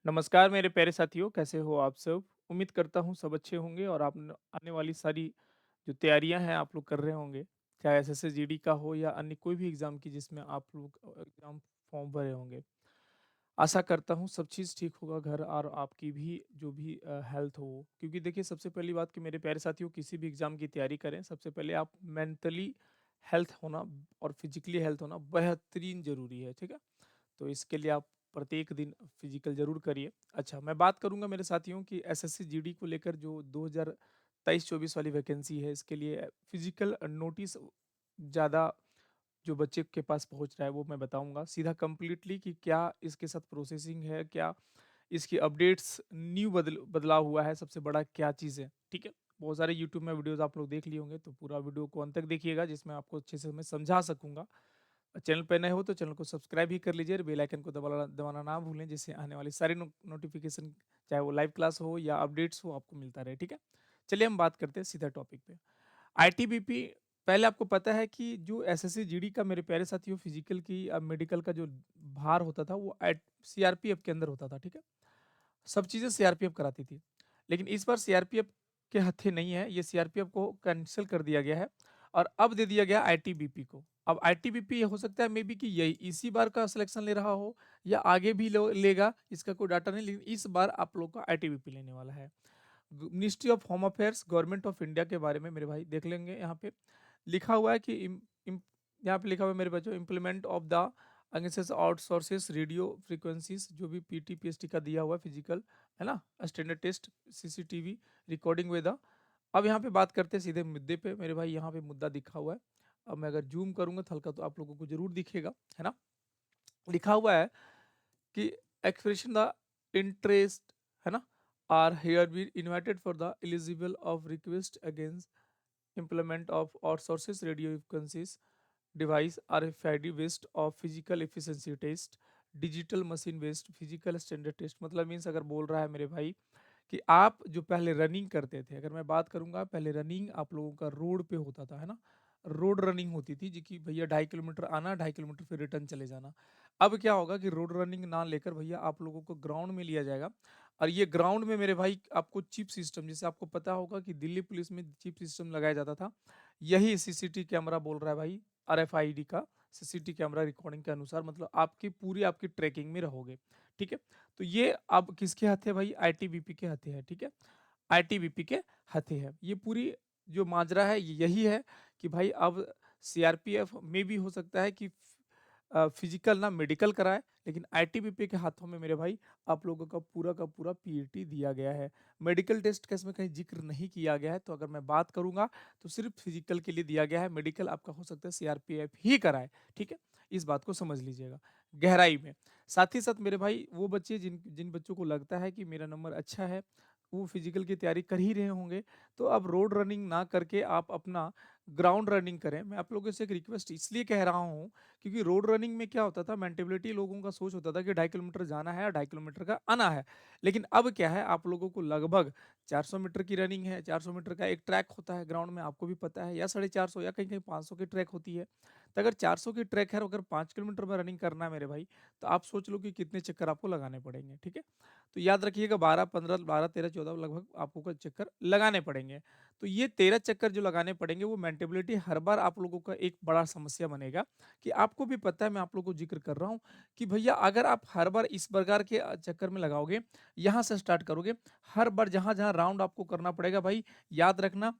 नमस्कार मेरे प्यारे साथियों, कैसे हो आप सब? उम्मीद करता हूँ सब अच्छे होंगे और आप न आने वाली सारी जो तैयारियाँ हैं आप लोग कर रहे होंगे, चाहे एसएससी जीडी का हो या अन्य कोई भी एग्ज़ाम की जिसमें आप लोग एग्ज़ाम फॉर्म भरे होंगे। आशा करता हूँ सब चीज़ ठीक होगा घर और आपकी भी जो भी हेल्थ हो क्योंकि देखिए सबसे पहली बात कि मेरे प्यारे साथियों किसी भी एग्ज़ाम की तैयारी करें, सबसे पहले आप मेंटली हेल्थ होना और फिज़िकली हेल्थ होना बेहतरीन ज़रूरी है, ठीक है? तो इसके लिए आप प्रत्येक दिन फिजिकल ज़रूर करिए। अच्छा, मैं बात करूँगा मेरे साथियों कि एसएससी जीडी को लेकर जो 2023-24 वाली वैकेंसी है, इसके लिए फिजिकल नोटिस ज़्यादा जो बच्चे के पास पहुँच रहा है, वो मैं बताऊँगा। सीधा कंप्लीटली कि क्या इसके साथ प्रोसेसिंग है, क्या इसकी अपडेट्स न्यू बदलाव हुआ है, सबसे बड़ा क्या चीज़ है, ठीक है? बहुत सारे यूट्यूब में वीडियोज़ आप लोग देख लिए होंगे, तो पूरा वीडियो को अंत तक देखिएगा, जिसमें आपको अच्छे से मैं समझा सकूँगा। चैनल पे नए हो तो चैनल को सब्सक्राइब ही कर लीजिए और बेल आइकन को दबाना दबाना ना भूलें जिससे आने वाली सारी नोटिफिकेशन चाहे वो लाइव क्लास हो या अपडेट्स हो आपको मिलता रहे, ठीक है? चलिए हम बात करते हैं सीधा टॉपिक पे। आईटीबीपी पहले आपको पता है कि जो एसएससी जीडी का मेरे प्यारे साथियों फिजिकल की मेडिकल का जो भार होता था वो सीआरपीएफ के अंदर होता था, ठीक है? सब चीज़ें सीआरपीएफ कराती थी। लेकिन इस बार सीआरपीएफ के हत्थे नहीं है, ये सीआरपीएफ को कैंसल कर दिया गया है और अब दे दिया गया आईटीबीपी को। अब आईटीबीपी हो सकता है मे बी कि यही इसी बार का सिलेक्शन ले रहा हो या आगे भी लेगा, इसका कोई डाटा नहीं, लेकिन इस बार आप लोग का आईटीबीपी लेने वाला है। Ministry of home affairs government of India के बारे में मेरे भाई देख लेंगे यहाँ पे लिखा हुआ है कि यहाँ पे लिखा हुआ है मेरे बच्चों implement of the against outsources radio frequencies जो भी पीटी पीएसटी का दिया हुआ है फिजिकल है ना standard test CCTV recording with the अब यहाँ पे बात करते हैं सीधे मुद्दे पे मेरे भाई यहाँ पे मुद्दा दिखा हुआ है। अब मैं अगर जूम करूंगा तो हल्का तो आप लोगों को जरूर दिखेगा, है ना? लिखा हुआ है कि एक्सप्रेशन द इंटरेस्ट, है ना, are here be invited for the eligible of request against implement of outsources radio frequencies device RFID based of physical efficiency test digital machine based physical standard test मतलब means अगर बोल रहा है मेरे भाई कि आप जो पहले रनिंग करते थे, अगर मैं बात करूंगा पहले रनिंग आप लोगों का रोड पे होता था, है ना? रोड रनिंग होती थी जी कि भैया 2.5 किलोमीटर आना 2.5 किलोमीटर फिर रिटर्न चले जाना। अब क्या होगा कि रोड रनिंग ना लेकर भैया आप लोगों को ग्राउंड में लिया जाएगा और ये ग्राउंड में मेरे भाई आपको चिप सिस्टम, जैसे आपको पता होगा कि दिल्ली पुलिस में चिप सिस्टम लगाया जाता था, यही सीसीटी कैमरा बोल रहा है भाई, आरएफआईडी का सीसीटी कैमरा रिकॉर्डिंग के अनुसार मतलब आपकी पूरी आपकी ट्रैकिंग में रहोगे, ठीक है? तो ये अब किसके हाथ है भाई? आईटीबीपी के हाथे है, ठीक है? आईटीबीपी के हाथे है। ये पूरी जो माजरा है ये यही है कि भाई अब सीआरपीएफ में भी हो सकता है कि फिजिकल ना मेडिकल कराए, लेकिन आईटीबीपी के हाथों में मेरे भाई आप लोगों का पूरा पीईटी दिया गया है। मेडिकल टेस्ट का इसमें कहीं जिक्र नहीं किया गया है, तो अगर मैं बात करूंगा तो सिर्फ फिजिकल के लिए दिया गया है, मेडिकल आपका हो सकता है सीआरपीएफ ही कराए, ठीक है? इस बात को समझ लीजिएगा गहराई में। साथ ही साथ मेरे भाई वो बच्चे जिन जिन बच्चों को लगता है कि मेरा नंबर अच्छा है, वो फिजिकल की तैयारी कर ही रहे होंगे, तो अब रोड रनिंग ना करके आप अपना ग्राउंड रनिंग करें। मैं आप लोगों से एक रिक्वेस्ट इसलिए कह रहा हूँ क्योंकि रोड रनिंग में क्या होता था, मेंटेबिलिटी लोगों का सोच होता था कि 2.5 किलोमीटर जाना है और 2.5 किलोमीटर का आना है। लेकिन अब क्या है, आप लोगों को लगभग 400 मीटर की रनिंग है, 400 मीटर का एक ट्रैक होता है ग्राउंड में, आपको भी पता है, या 450 या कहीं कहीं 500 की ट्रैक होती है। तो अगर 400 की ट्रैक है और अगर 5 किलोमीटर में रनिंग करना है मेरे भाई, तो आप सोच लो कि कितने चक्कर आपको लगाने पड़ेंगे, ठीक है? तो याद रखिएगा 12 15 12 13 14 लगभग आपको का चक्कर लगाने पड़ेंगे। तो ये 13 चक्कर जो लगाने पड़ेंगे वो मेंटेबिलिटी हर बार आप लोगों का एक बड़ा समस्या बनेगा कि आपको भी पता है, मैं आप लोगों को जिक्र कर रहा हूँ कि भैया अगर आप हर बार इस प्रकार के चक्कर में लगाओगे, यहाँ से स्टार्ट करोगे, हर बार जहाँ-जहाँ राउंड आपको करना पड़ेगा भाई, याद रखना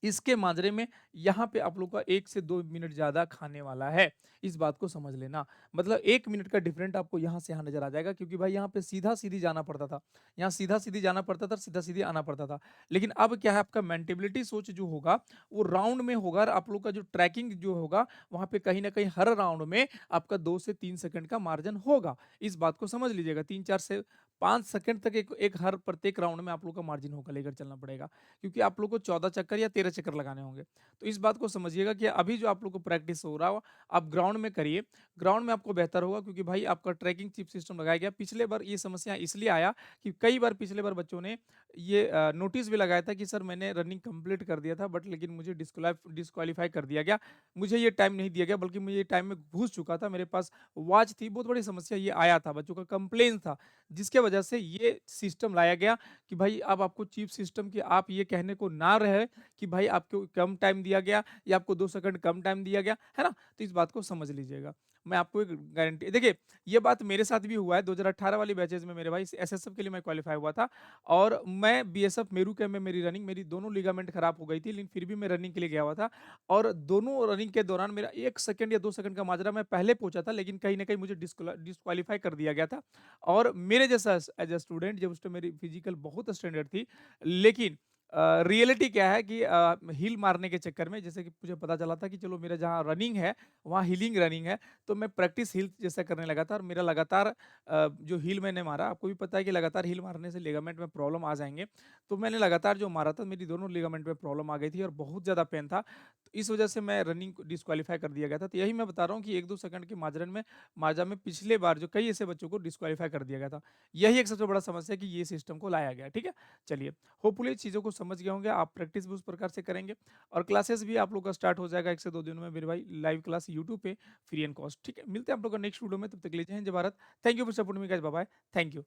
इसके माजरे में यहाँ पे आप लोग का 1 से 2 मिनट ज़्यादा खाने वाला है। इस बात को समझ लेना। मतलब 1 मिनट का डिफरेंट आपको यहाँ से यहाँ नज़र आ जाएगा क्योंकि भाई यहाँ पे सीधा-सीधी जाना पड़ता था। यहाँ सीधा-सीधी जाना पड़ता था, सीधा-सीधी आना पड़ता था। लेकिन अब क्या है, आपका मेंटेबिलिटी सोच जो होगा, वो राउंड में होगा और आप लोग का जो ट्रैकिंग जो होगा, वहाँ पे कहीं न कहीं हर राउंड में आपका 2 से 3 सेकंड का मार्जिन होगा। इस बात को समझ लीजिएगा। 3-4 से 5 सेकंड तक एक एक हर प्रत्येक राउंड में आप लोग का मार्जिन होकर लेकर चलना पड़ेगा, क्योंकि आप लोग को 14 चक्कर या 13 चक्कर लगाने होंगे। तो इस बात को समझिएगा कि अभी जो आप लोग को प्रैक्टिस हो रहा हो, आप ग्राउंड में करिए। ग्राउंड में आपको बेहतर होगा, क्योंकि भाई आपका ट्रैकिंग चिप सिस्टम लगाया गया। पिछले बार ये समस्या इसलिए आया कि कई बार पिछले बार बच्चों ने ये नोटिस भी लगाया था कि सर मैंने रनिंग कंप्लीट कर दिया था, बट लेकिन मुझे डिस्क्वालीफाई कर दिया गया। मुझे ये टाइम नहीं दिया गया, बल्कि मुझे ये टाइम में घुस चुका था। मेरे पास वॉच थी। बहुत बड़ी समस्या ये आया था, बच्चों का कंप्लेन था, जिसके वजह से ये सिस्टम लाया गया कि भाई अब आपको चिप सिस्टम की आप ये कहने को ना रहे कि भाई आपको कम टाइम दिया गया या आपको 2 सेकंड कम टाइम दिया गया, है ना? तो इस बात को समझ लीजिएगा। मैं आपको एक गारंटी देखिए, ये बात मेरे साथ भी हुआ है। 2018 वाली बैचेज़ में मेरे भाई एसएसएफ के लिए मैं क्वालीफाई हुआ था, और मैं बीएसएफ मेरू कैंप में मेरी दोनों लिगामेंट खराब हो गई थी, लेकिन फिर भी मैं रनिंग के लिए गया हुआ था, और दोनों रनिंग के दौरान मेरा 1 सेकंड या 2 सेकंड का माजरा मैं पहले पहुँचा था, लेकिन कहीं न कहीं मुझे डिस्क्वालीफाई कर दिया गया था। और मेरे जैसा एज़ अ स्टूडेंट, जब उस टाइम मेरी फिजिकल बहुत स्टैंडर्ड थी, लेकिन रियलिटी क्या है कि हील मारने के चक्कर में, जैसे कि मुझे पता चला था कि चलो मेरा जहाँ रनिंग है, वहाँ हीलिंग रनिंग है, तो मैं प्रैक्टिस हील जैसा करने लगा था, और मेरा लगातार जो हील मैंने मारा, आपको भी पता है कि लगातार हील मारने से लिगामेंट में प्रॉब्लम आ जाएँगे। तो मैंने लगातार जो मारा था, मेरी दोनों लिगामेंट में प्रॉब्लम आ गई थी और बहुत ज़्यादा पेन था। तो इस वजह से मैं रनिंग को डिस्क्वालीफाई कर दिया गया था। तो यही मैं बता रहा हूँ कि 1-2 सेकंड के मार्जा में पिछले बार जो कई ऐसे बच्चों को डिस्क्वालीफाई कर दिया गया था। यही एक सबसे बड़ा समस्या है कि ये सिस्टम को लाया गया, ठीक है? चलिए, होपफुली चीज़ों को समझ गए होंगे। आप प्रैक्टिस भी उस प्रकार से करेंगे, और क्लासेस भी आप लोग का स्टार्ट हो जाएगा 1 से 2 दिनों में मेरे भाई, लाइव क्लास यूट्यूब पे फ्री एंड कॉस्ट, ठीक है? मिलते हैं आप लोग का नेक्स्ट वीडियो में, तब तक के लिए जय हिंद, जय Bharat. Thank you for supporting me guys, bye bye. Thank you.